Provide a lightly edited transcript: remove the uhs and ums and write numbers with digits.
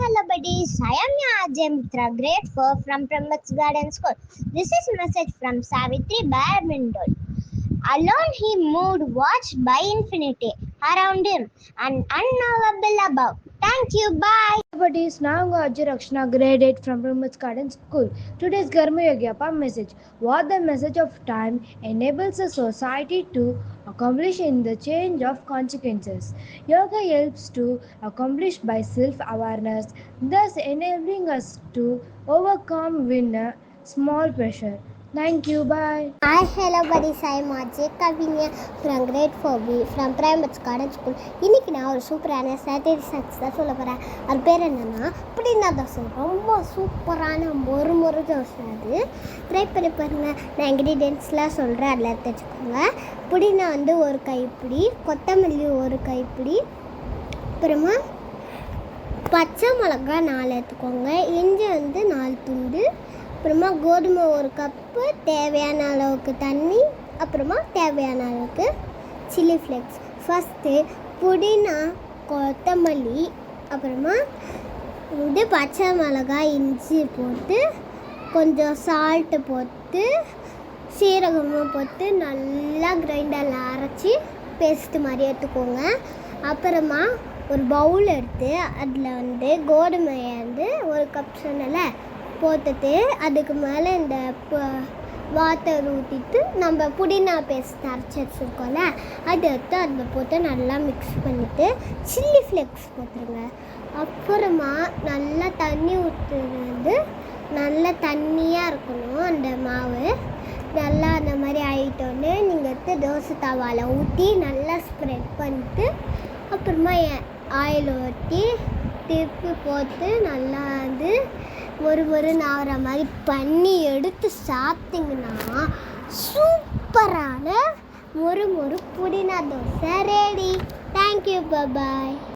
hello buddies. I am your Ajay Mitra, grade 4 from Prambats Garden School. This is a message from Savitri Badminton. Alone he moved, watched by infinity around him and unknowable above. Thank you, bye. Buddies, now Ajay Rakshana, grade 8 from Prambats Garden School. Today's Garma Yogyapa message. What the message of time enables a society to accomplish in the change of consequences. Yoga helps to accomplish by self-awareness, thus enabling us to overcome when a small pressure. Thank you, bye. Hi, hello buddies. I am Ajay Kavinya from grade 4B from Prambats Garden School. இன்னைக்கு நான் ஒரு சூப்பரான Saturday socks தான் சொல்ல போகிறேன். அது பேர் என்னென்னா புதினா தோசை. ரொம்ப சூப்பரான மொறு தோசை. அது ட்ரை பண்ணி பாருங்கள். நான் இன்க்ரீடியன்ட்ஸ்லாம் சொல்கிறேன், அதில் எடுத்து வச்சுக்கோங்க. புதினா வந்து ஒரு கைப்பிடி, கொத்தமல்லி ஒரு கைப்பிடி, அப்புறமா பச்சை மிளகா 4 எடுத்துக்கோங்க, இஞ்சி வந்து 4 துண்டு, அப்புறமா கோதுமை ஒரு கப்பு, தேவையான அளவுக்கு தண்ணி, அப்புறமா தேவையான அளவுக்கு சில்லி ஃப்ளேக்ஸ். ஃபஸ்ட்டு புதினா, கொத்தமல்லி, அப்புறமா வந்து பச்சை மிளகாய், இஞ்சி போட்டு கொஞ்சம் சால்ட்டு போட்டு சீரகமும் போட்டு நல்லா கிரைண்டரில் அரைச்சி பேஸ்ட்டு மாதிரி எடுத்துக்கோங்க. அப்புறமா ஒரு பவுல் எடுத்து அதில் வந்து கோதுமையை வந்து ஒரு கப் சொன்னல போட்டுட்டு அதுக்கு மேலே இந்த வாட்டர் ஊற்றிட்டு நம்ம புதினா பேஸ்ட் அரைச்சி வச்சுருக்கோம்ல அதை எடுத்து அதில் போட்டு நல்லா மிக்ஸ் பண்ணிவிட்டு சில்லி ஃப்ளேக்ஸ் போட்டுருங்க. அப்புறமா நல்லா தண்ணி ஊற்றுறது, நல்லா தண்ணியாக இருக்கணும் அந்த மாவு. நல்லா அந்த மாதிரி ஆகிட்டோன்னே நீங்கள் எடுத்து தோசை தவாவில் ஊற்றி நல்லா ஸ்ப்ரெட் பண்ணிட்டு அப்புறமா ஆயில் ஊற்றி திருப்பி போட்டு நல்லா வந்து ஒரு ஆகிற மாதிரி பண்ணி எடுத்து சாப்பிட்டிங்கன்னா சூப்பரான மொறு புதினா தோசை ரெடி. தேங்க்யூ, பாய்.